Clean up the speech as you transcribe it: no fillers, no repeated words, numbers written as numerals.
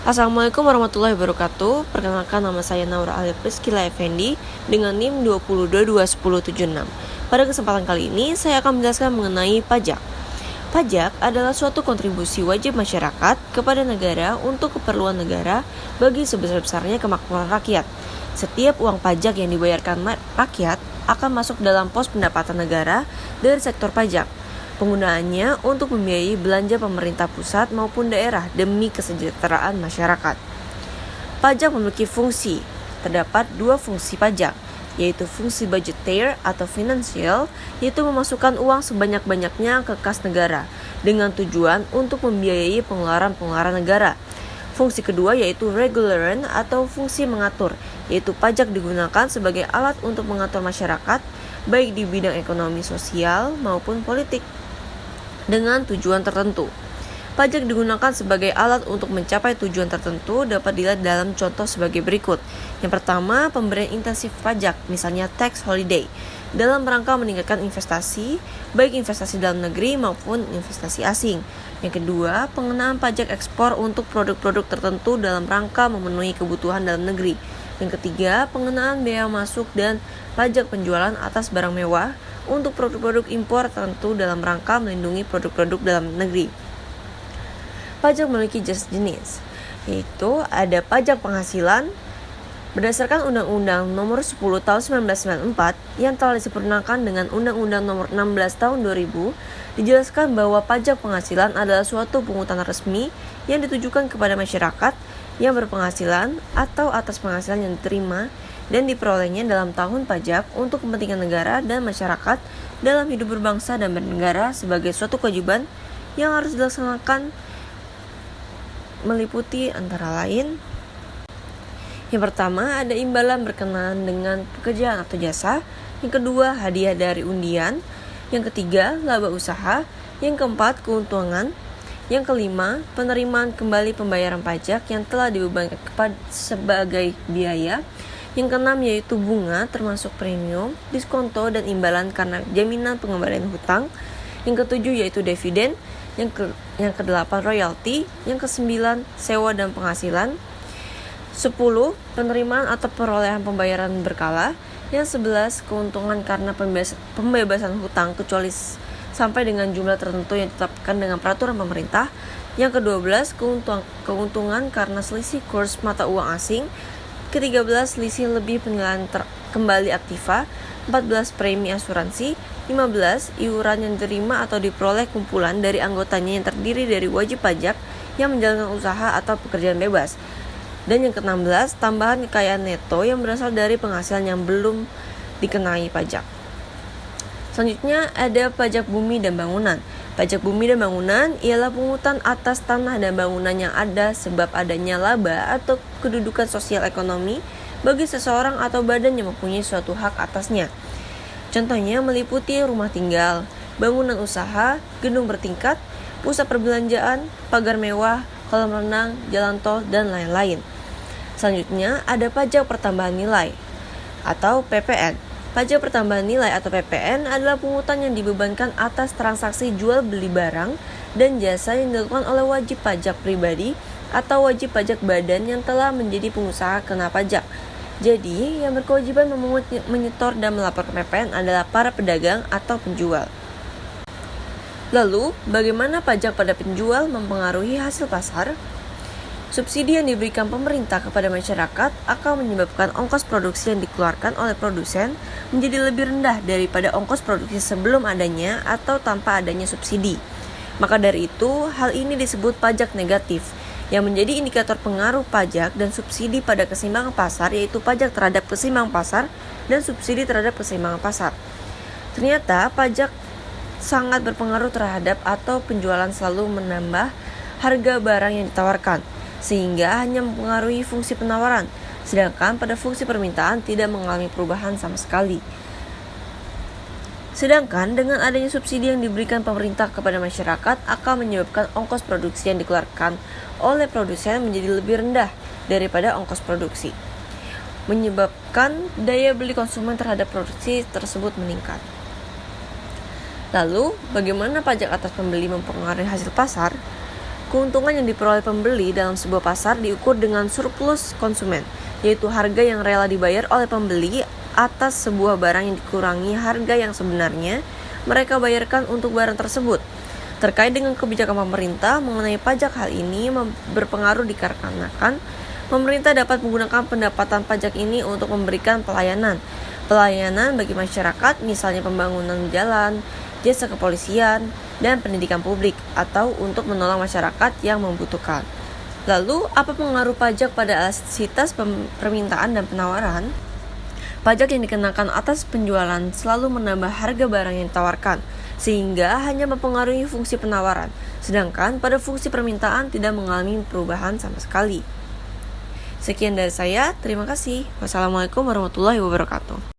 Assalamualaikum warahmatullahi wabarakatuh. Perkenalkan, nama saya Naura Alia Priscila Effendi dengan NIM 2022176. Pada kesempatan kali ini saya akan menjelaskan mengenai pajak. Pajak adalah suatu kontribusi wajib masyarakat kepada negara untuk keperluan negara bagi sebesar-besarnya kemakmuran rakyat. Setiap uang pajak yang dibayarkan rakyat akan masuk dalam pos pendapatan negara dari sektor pajak. Penggunaannya untuk membiayai belanja pemerintah pusat maupun daerah demi kesejahteraan masyarakat. Pajak memiliki fungsi. Terdapat dua fungsi pajak, yaitu fungsi budgeteer atau finansial, yaitu memasukkan uang sebanyak-banyaknya ke kas negara dengan tujuan untuk membiayai pengeluaran negara. Fungsi kedua yaitu regularian atau fungsi mengatur, yaitu pajak digunakan sebagai alat untuk mengatur masyarakat baik di bidang ekonomi sosial maupun politik dengan tujuan tertentu. Pajak digunakan sebagai alat untuk mencapai tujuan tertentu dapat dilihat dalam contoh sebagai berikut. Yang pertama, pemberian intensif pajak, misalnya tax holiday, dalam rangka meningkatkan investasi, baik investasi dalam negeri maupun investasi asing. Yang kedua, pengenaan pajak ekspor untuk produk-produk tertentu dalam rangka memenuhi kebutuhan dalam negeri. Yang ketiga, pengenaan bea masuk dan pajak penjualan atas barang mewah untuk produk-produk impor tertentu dalam rangka melindungi produk-produk dalam negeri. Pajak memiliki jenis, yaitu ada pajak penghasilan berdasarkan Undang-Undang Nomor 10 Tahun 1994 yang telah disempurnakan dengan Undang-Undang Nomor 16 Tahun 2000. Dijelaskan bahwa pajak penghasilan adalah suatu pungutan resmi yang ditujukan kepada masyarakat yang berpenghasilan atau atas penghasilan yang diterima dan diperolehnya dalam tahun pajak untuk kepentingan negara dan masyarakat dalam hidup berbangsa dan bernegara sebagai suatu kewajiban yang harus dilaksanakan, meliputi antara lain: yang pertama, ada imbalan berkenaan dengan pekerjaan atau jasa. Yang kedua, hadiah dari undian. Yang ketiga, laba usaha. Yang keempat, keuntungan. Yang kelima, penerimaan kembali pembayaran pajak yang telah dibebankan sebagai biaya. Yang keenam yaitu bunga termasuk premium, diskonto, dan imbalan karena jaminan pengembalian hutang. Yang ketujuh yaitu dividen. Yang kedelapan royalti. Yang kesembilan sewa dan penghasilan. 10. Penerimaan atau perolehan pembayaran berkala. Yang 11. Keuntungan karena pembebasan hutang kecuali sampai dengan jumlah tertentu yang ditetapkan dengan peraturan pemerintah. Yang ke-12 keuntungan karena selisih kurs mata uang asing. Ke-13 selisih lebih penilaian kembali aktiva. 14 premi asuransi. 15 iuran yang diterima atau diperoleh kumpulan dari anggotanya yang terdiri dari wajib pajak yang menjalankan usaha atau pekerjaan bebas. Dan yang ke-16 tambahan kekayaan neto yang berasal dari penghasilan yang belum dikenai pajak. Selanjutnya ada pajak bumi dan bangunan. Pajak bumi dan bangunan ialah pungutan atas tanah dan bangunan yang ada sebab adanya laba atau kedudukan sosial ekonomi bagi seseorang atau badan yang mempunyai suatu hak atasnya. Contohnya meliputi rumah tinggal, bangunan usaha, gedung bertingkat, pusat perbelanjaan, pagar mewah, kolam renang, jalan tol, dan lain-lain. Selanjutnya ada pajak pertambahan nilai atau PPN. Pajak pertambahan nilai atau PPN adalah pungutan yang dibebankan atas transaksi jual beli barang dan jasa yang dilakukan oleh wajib pajak pribadi atau wajib pajak badan yang telah menjadi pengusaha kena pajak. Jadi, yang berkewajiban memungut, menyetor, dan melaporkan PPN adalah para pedagang atau penjual. Lalu, bagaimana pajak pada penjual mempengaruhi hasil pasar? Subsidi yang diberikan pemerintah kepada masyarakat akan menyebabkan ongkos produksi yang dikeluarkan oleh produsen menjadi lebih rendah daripada ongkos produksi sebelum adanya atau tanpa adanya subsidi. Maka dari itu, hal ini disebut pajak negatif, yang menjadi indikator pengaruh pajak dan subsidi pada keseimbangan pasar, yaitu pajak terhadap keseimbangan pasar dan subsidi terhadap keseimbangan pasar. Ternyata pajak sangat berpengaruh terhadap atau penjualan selalu menambah harga barang yang ditawarkan, sehingga hanya mempengaruhi fungsi penawaran, sedangkan pada fungsi permintaan tidak mengalami perubahan sama sekali. Sedangkan dengan adanya subsidi yang diberikan pemerintah kepada masyarakat akan menyebabkan ongkos produksi yang dikeluarkan oleh produsen menjadi lebih rendah daripada ongkos produksi, menyebabkan daya beli konsumen terhadap produksi tersebut meningkat. Lalu, bagaimana pajak atas pembeli mempengaruhi hasil pasar? Keuntungan yang diperoleh pembeli dalam sebuah pasar diukur dengan surplus konsumen, yaitu harga yang rela dibayar oleh pembeli atas sebuah barang yang dikurangi harga yang sebenarnya mereka bayarkan untuk barang tersebut. Terkait dengan kebijakan pemerintah mengenai pajak, hal ini berpengaruh dikarenakan pemerintah dapat menggunakan pendapatan pajak ini untuk memberikan pelayanan bagi masyarakat, misalnya pembangunan jalan, jasa kepolisian, dan pendidikan publik, atau untuk menolong masyarakat yang membutuhkan. Lalu, apa pengaruh pajak pada elastisitas permintaan dan penawaran? Pajak yang dikenakan atas penjualan selalu menambah harga barang yang ditawarkan, sehingga hanya mempengaruhi fungsi penawaran, sedangkan pada fungsi permintaan tidak mengalami perubahan sama sekali. Sekian dari saya, terima kasih. Wassalamualaikum warahmatullahi wabarakatuh.